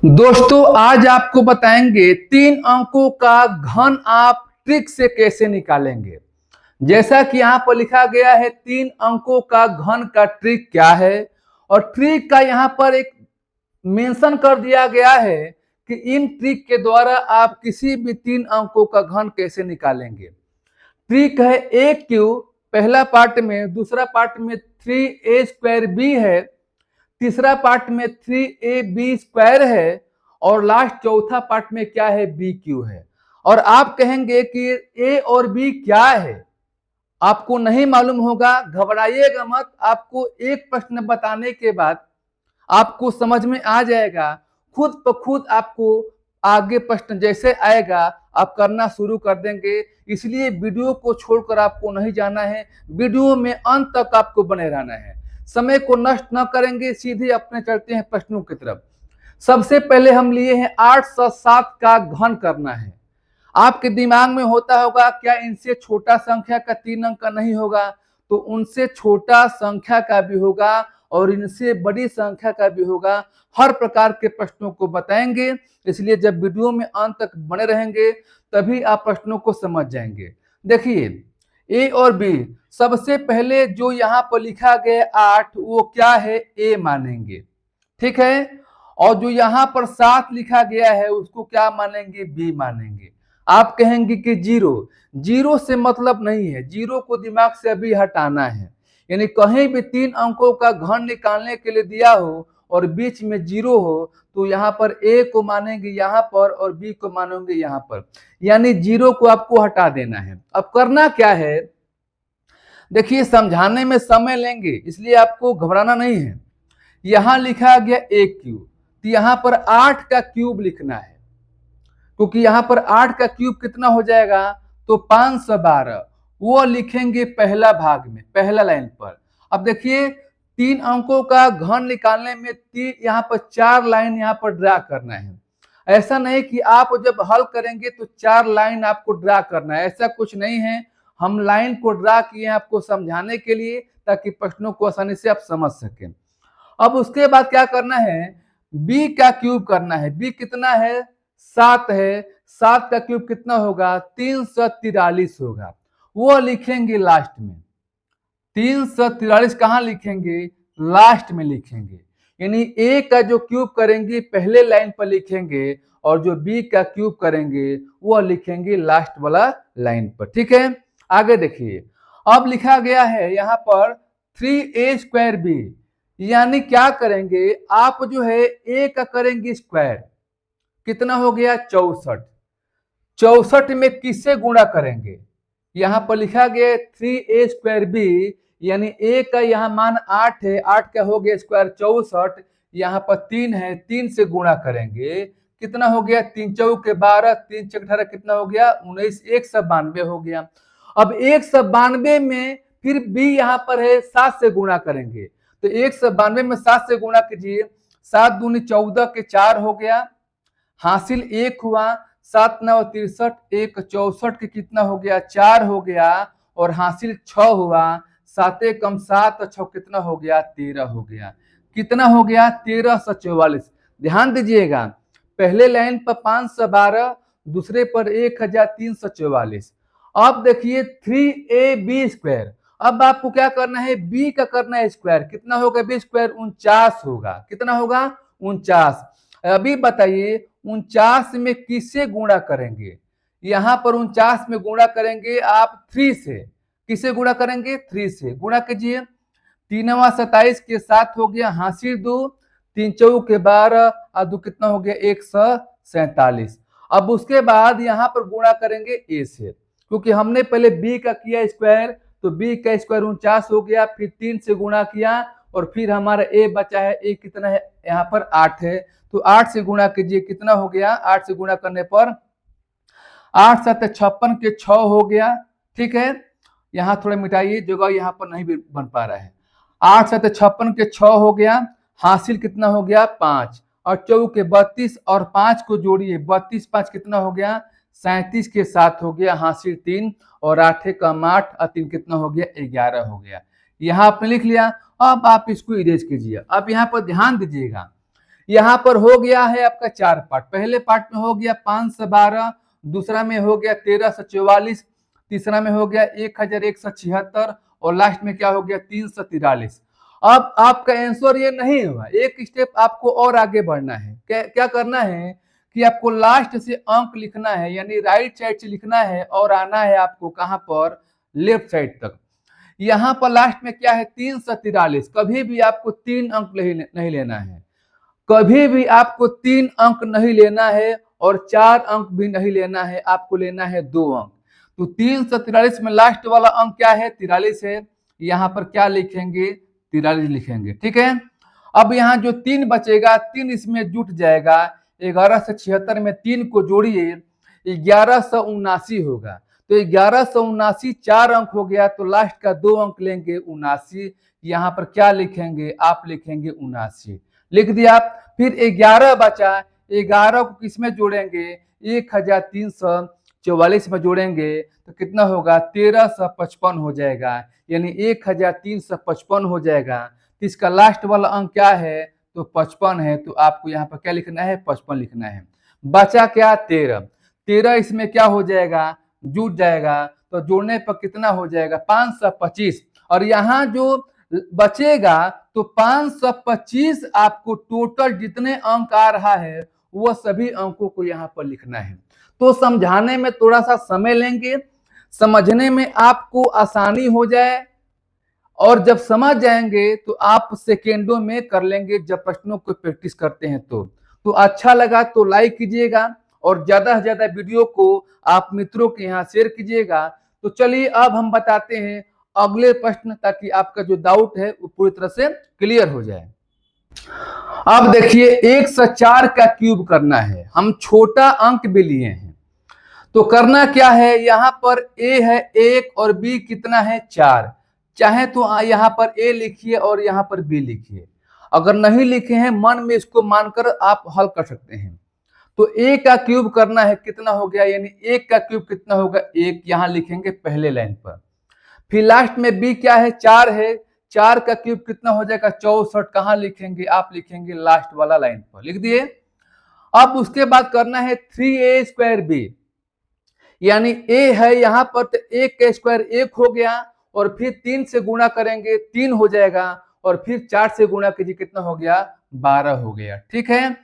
दोस्तों आज आपको बताएंगे 3 अंकों का घन आप ट्रिक से कैसे निकालेंगे। जैसा कि यहाँ पर लिखा गया है 3 अंकों का घन का ट्रिक क्या है और ट्रिक का यहाँ पर एक मेंशन कर दिया गया है कि इन ट्रिक के द्वारा आप किसी भी 3 अंकों का घन कैसे निकालेंगे। ट्रिक है ए क्यूब पहला पार्ट में, दूसरा पार्ट में 3a² है, तीसरा पार्ट में 3ab² है और लास्ट चौथा पार्ट में क्या है bq है। और आप कहेंगे कि a और b क्या है, आपको नहीं मालूम होगा, घबराइएगा मत। आपको एक प्रश्न बताने के बाद आपको समझ में आ जाएगा, खुद ब खुद आपको आगे प्रश्न जैसे आएगा आप करना शुरू कर देंगे। इसलिए वीडियो को छोड़कर आपको नहीं जाना है, वीडियो में अंत तक आपको बने रहना है, समय को नष्ट न करेंगे, सीधे अपने चलते हैं प्रश्नों की तरफ। सबसे पहले हम लिए हैं 807 का घन करना है। आपके दिमाग में होता होगा क्या इनसे छोटा संख्या का 3 अंक का नहीं होगा, तो उनसे छोटा संख्या का भी होगा और इनसे बड़ी संख्या का भी होगा। हर प्रकार के प्रश्नों को बताएंगे, इसलिए जब वीडियो में अंत तक बने रहेंगे तभी आप प्रश्नों को समझ जाएंगे। देखिए ए और बी, सबसे पहले जो यहाँ पर लिखा गया 8 वो क्या है, ए मानेंगे, ठीक है। और जो यहाँ पर 7 लिखा गया है उसको क्या मानेंगे, बी मानेंगे। आप कहेंगे कि जीरो से मतलब नहीं है, जीरो को दिमाग से अभी हटाना है। यानी कहीं भी 3 अंकों का घन निकालने के लिए दिया हो और बीच में जीरो हो तो यहाँ पर ए को मानेंगे यहाँ पर और बी को मानेंगे यहाँ पर, यानी जीरो को आपको हटा देना है। अब करना क्या है, देखिए समझाने में समय लेंगे इसलिए आपको घबराना नहीं है। यहां लिखा गया ए क्यूब, तो यहां पर 8 का क्यूब लिखना है, क्योंकि यहां पर 8 का क्यूब कितना हो जाएगा, तो 512, वो लिखेंगे पहला भाग में, पहला लाइन पर। अब देखिए 3 अंकों का घन निकालने में यहाँ पर 4 लाइन यहाँ पर ड्रा करना है। ऐसा नहीं कि आप जब हल करेंगे तो 4 लाइन आपको ड्रा करना है, ऐसा कुछ नहीं है। हम लाइन को ड्रा किए हैं आपको समझाने के लिए, ताकि प्रश्नों को आसानी से आप समझ सकें। अब उसके बाद क्या करना है, b का क्यूब करना है। b कितना है, 7 है, 7 का क्यूब कितना होगा, 343 होगा, वो लिखेंगे लास्ट में। 343 कहाँ लिखेंगे, लास्ट में लिखेंगे। यानी a का जो क्यूब करेंगे पहले लाइन पर लिखेंगे और जो b का क्यूब करेंगे वो लिखेंगे लास्ट वाला लाइन पर, ठीक है। आगे देखिए, अब लिखा गया है यहाँ पर 3a²b, यानी क्या करेंगे आप, जो है a का करेंगे स्क्वायर, कितना हो गया 64, 64 में किससे गुणा करेंगे, यहाँ पर लिखा गया 3a²b, यानी a का यहाँ मान 8 है, 8 का हो गया स्क्वायर 64, यहाँ पर 3 है, 3 से गुणा करेंगे, कितना हो गया 3 चौके 12, 3 चौके 18, कितना हो गया 19, 192 हो गया। अब 192 में फिर b यहाँ पर है 7 से गुणा करेंगे, तो 192 में 7 से गुणा कीजिए, 7 दूनी 14 के 4 हो गया, हासिल 1 हुआ, 7 9 63, 1 64 के कितना हो गया 4 हो गया, और हासिल 6 हुआ, 7 कम 7 6 कितना हो गया 13 हो गया, कितना हो गया 1344। ध्यान दीजिएगा, पहले लाइन पर 512, दूसरे पर 1344। अब देखिए 3ab², अब आपको क्या करना है, b का करना है स्क्वायर, कितना होगा b स्क्वायर 49 होगा, कितना होगा 49। अभी बताइए 49 में किससे गुणा करेंगे, यहाँ पर 49 में गुणा करेंगे आप 3 से, किसे गुणा करेंगे 3 से, गुणा कीजिए, 3 27 के 7 हो गया, हासिल 2, 3 चौके 12 और 2 कितना हो गया 147। अब उसके बाद यहाँ पर गुणा करेंगे ए से, क्योंकि हमने पहले b का किया स्क्वायर, तो b का स्क्वायर 49 हो गया, फिर 3 से गुणा किया और फिर हमारा a बचा है, a कितना है यहाँ पर 8 है, तो 8 से गुणा कीजिए, कितना हो गया 8 से गुणा करने पर 8 7 56 के 6 हो गया, ठीक है। यहाँ थोड़ा मिटाइए, जगह यहाँ पर नहीं बन पा रहा है, 8 7 56 के 6 हो गया, हासिल कितना हो गया 5, और चौके 32 और 5 को जोड़िए, 32 5 कितना हो गया 37 के 7 हो गया, हासिल 3, और 8 कम 8 और 3 कितना हो गया 11 हो गया। यहाँ आपने लिख लिया। अब आप इसको इरेज कीजिए। अब यहाँ पर ध्यान दीजिएगा, यहाँ पर हो गया है आपका 4 पार्ट। पहले पार्ट में हो गया 5 से 12, दूसरा में हो गया 13 से 44, तीसरा में हो गया 1176 और लास्ट में क्या हो गया 343। अब आपका आंसर ये नहीं हुआ, एक स्टेप आपको और आगे बढ़ना है। क्या करना है कि आपको लास्ट से अंक लिखना है, यानी राइट साइड से लिखना है और आना है आपको कहां पर, लेफ्ट साइड तक। यहाँ पर लास्ट में क्या है 343। कभी भी आपको 3 अंक नहीं लेना है, कभी भी आपको 3 अंक नहीं लेना है और 4 अंक भी नहीं लेना है, आपको लेना है 2 अंक। तो 343 में लास्ट वाला अंक क्या है 43 है, यहाँ पर क्या लिखेंगे 43 लिखेंगे, ठीक है। अब यहाँ जो 3 बचेगा 3 इसमें जुट जाएगा, 11 से 76 में 3 को जोड़िए 1179 होगा। तो 1179 4 अंक हो गया, तो लास्ट का 2 अंक लेंगे 79। यहाँ पर क्या लिखेंगे आप लिखेंगे 79 लिख दिया। फिर 11 बचा, 11 को किसमें जोड़ेंगे 1344 में जोड़ेंगे तो कितना होगा 1355 हो जाएगा, यानी 1355 हो जाएगा। तो इसका लास्ट वाला अंक क्या है तो 55 है, तो आपको यहाँ पर क्या लिखना है 55 लिखना है। बचा क्या 13, 13 इसमें क्या हो जाएगा जुट जाएगा, तो जोड़ने पर कितना हो जाएगा 525। और यहाँ जो बचेगा तो 525 आपको टोटल जितने अंक आ रहा है वह सभी अंकों को यहाँ पर लिखना है। तो समझाने में थोड़ा सा समय लेंगे, समझने में आपको आसानी हो जाए, और जब समझ जाएंगे तो आप सेकेंडों में कर लेंगे जब प्रश्नों को प्रैक्टिस करते हैं। तो अच्छा लगा तो लाइक कीजिएगा और ज्यादा से ज्यादा वीडियो को आप मित्रों के यहाँ शेयर कीजिएगा। तो चलिए अब हम बताते हैं अगले प्रश्न, ताकि आपका जो डाउट है वो पूरी तरह से क्लियर हो जाए। अब देखिए 1 से 4 का क्यूब करना है, हम छोटा अंक भी लिए हैं। तो करना क्या है, यहाँ पर a है 1 और b कितना है 4। चाहे तो यहाँ पर a लिखिए और यहाँ पर b लिखिए, अगर नहीं लिखे हैं मन में इसको मानकर आप हल कर सकते हैं। तो a का क्यूब करना है, कितना हो गया, यानी 1 का क्यूब कितना होगा 1, यहाँ लिखेंगे पहले लाइन पर। फिर लास्ट में b क्या है 4 है, 4 का क्यूब कितना हो जाएगा 64, कहाँ लिखेंगे आप लिखेंगे लास्ट वाला लाइन पर, लिख दिए। अब उसके बाद करना है 3a²b, यानी a है यहाँ पर तो 1 का स्क्वायर 1 हो गया, और फिर 3 से गुणा करेंगे 3 हो जाएगा, और फिर 4 से गुणा कीजिए कितना हो गया 12 हो गया, ठीक है।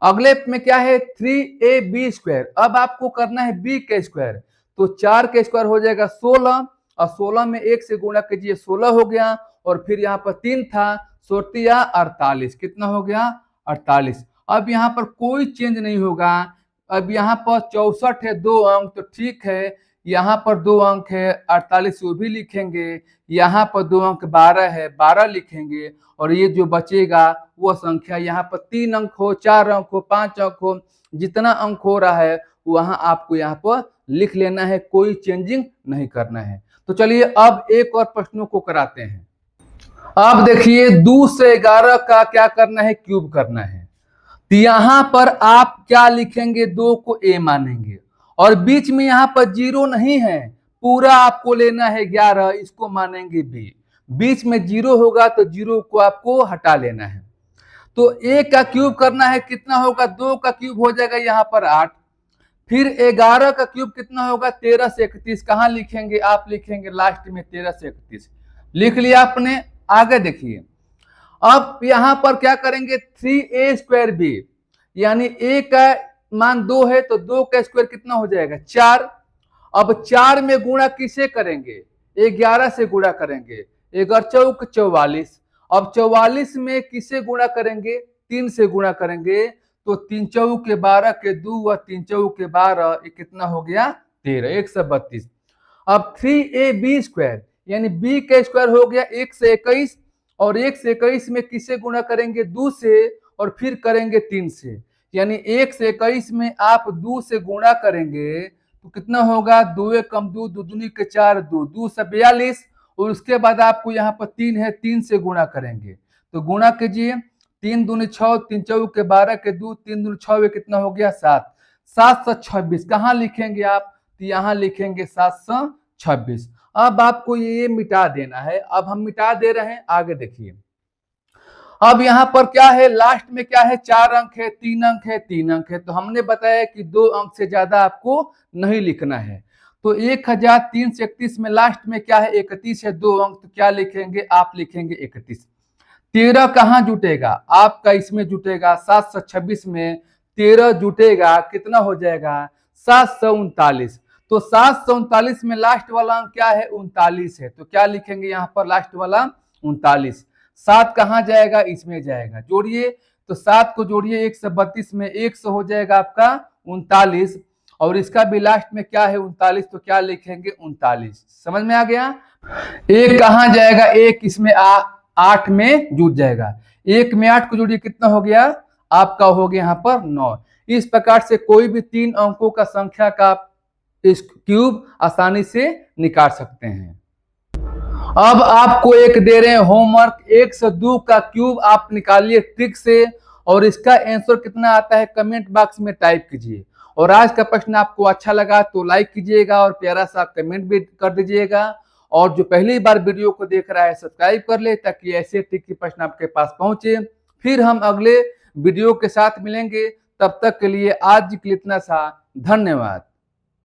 अगले में क्या है 3ab², अब आपको करना है b का स्क्वायर, तो 4 का स्क्वायर हो जाएगा 16, और 16 में 1 से गुणा कीजिए 16 हो गया, और फिर यहाँ पर 3 था 48, कितना हो गया 48। अब यहाँ पर कोई चेंज नहीं होगा, अब यहाँ पर 64 है 2 अंक तो ठीक है, यहाँ पर 2 अंक है 48 वो भी लिखेंगे, यहाँ पर 2 अंक 12 है 12 लिखेंगे, और ये जो बचेगा वो संख्या यहाँ पर 3 अंक हो 4 अंक हो 5 अंक हो, जितना अंक हो रहा है वहां आपको यहाँ पर लिख लेना है, कोई चेंजिंग नहीं करना है। तो चलिए अब एक और प्रश्नों को कराते हैं। अब देखिए 2 से 11 का क्या करना है क्यूब करना है। तो यहां पर आप क्या लिखेंगे 2 को a मानेंगे, और बीच में यहां पर 0 नहीं है, पूरा आपको लेना है 11, इसको मानेंगे b। बीच में 0 होगा तो 0 को आपको हटा लेना है। तो a का क्यूब करना है, कितना होगा 2 का क्यूब हो जाएगा यहाँ पर 8, फिर 11 का क्यूब कितना होगा 13 से 31, कहाँ लिखेंगे आप लिखेंगे लास्ट में 13 से 31, लिख लिया आपने। आगे देखिए अब यहां पर क्या करेंगे 3a²b, यानी a का मान 2 है तो 2 का स्क्वायर कितना हो जाएगा 4। अब 4 में गुणा किसे करेंगे 11 से गुणा करेंगे, 11 चौक 44। अब 44 में किसे गुणा करेंगे 3 से गुणा करेंगे, तो 3 चौक के 12 के 2 और 3 चौक के 12, ये कितना हो गया 13, 132। अब 3ab², यानी b का स्क्वायर हो गया 1 से 21, और 1 से 21 में किसे गुणा करेंगे 2 से, और फिर करेंगे 3 से, यानी 1 से 21 में आप 2 से गुणा करेंगे तो कितना होगा 2 कम 2 दूनी के 4, 2 से 42, और उसके बाद आपको यहाँ पर 3 है 3 से गुणा करेंगे, तो गुणा कीजिए 3 दूनी 6, 3 चौक के 12 के 2, 3 दूनी 6 कितना हो गया 7, 726, कहाँ लिखेंगे आप तो यहाँ लिखेंगे 726। अब आपको ये मिटा देना है, अब हम मिटा दे रहे हैं, आगे देखिए। अब यहाँ पर क्या है, लास्ट में क्या है, 4 अंक है, 3 अंक है, 3 अंक है। तो हमने बताया कि 2 अंक से ज्यादा आपको नहीं लिखना है। तो 1331 में लास्ट में क्या है, 31 है, 2 अंक, तो क्या लिखेंगे, आप लिखेंगे 31। 13 कहाँ जुटेगा, आपका इसमें जुटेगा 726 में 13 जुटेगा, कितना हो जाएगा, 739। तो 739 में लास्ट वाला अंक क्या है, 39 है। तो क्या लिखेंगे यहाँ पर, लास्ट वाला 39। 7 कहाँ जाएगा, इसमें जाएगा, जोड़िए। तो 7 को जोड़िए 132 में, 100 हो जाएगा आपका 39, और इसका भी लास्ट में क्या है, 39। तो क्या लिखेंगे, 39। समझ में आ गया। एक कहाँ जाएगा, एक इसमें 8 में जुट जाएगा। 1 में 8 को जोड़िए, कितना हो गया, आपका हो गया यहाँ पर 9। इस प्रकार से कोई भी 3 अंकों का संख्या का इस क्यूब आसानी से निकाल सकते हैं। अब आपको एक दे रहे हैं होमवर्क, 102 का क्यूब आप निकालिए ट्रिक से, और इसका आंसर कितना आता है कमेंट बॉक्स में टाइप कीजिए। और आज का प्रश्न आपको अच्छा लगा तो लाइक कीजिएगा और प्यारा सा कमेंट भी कर दीजिएगा। और जो पहली बार वीडियो को देख रहा है सब्सक्राइब कर ले, ताकि ऐसे ट्रिक के प्रश्न आपके पास पहुंचे। फिर हम अगले वीडियो के साथ मिलेंगे, तब तक के लिए आज के लिए इतना सा, धन्यवाद।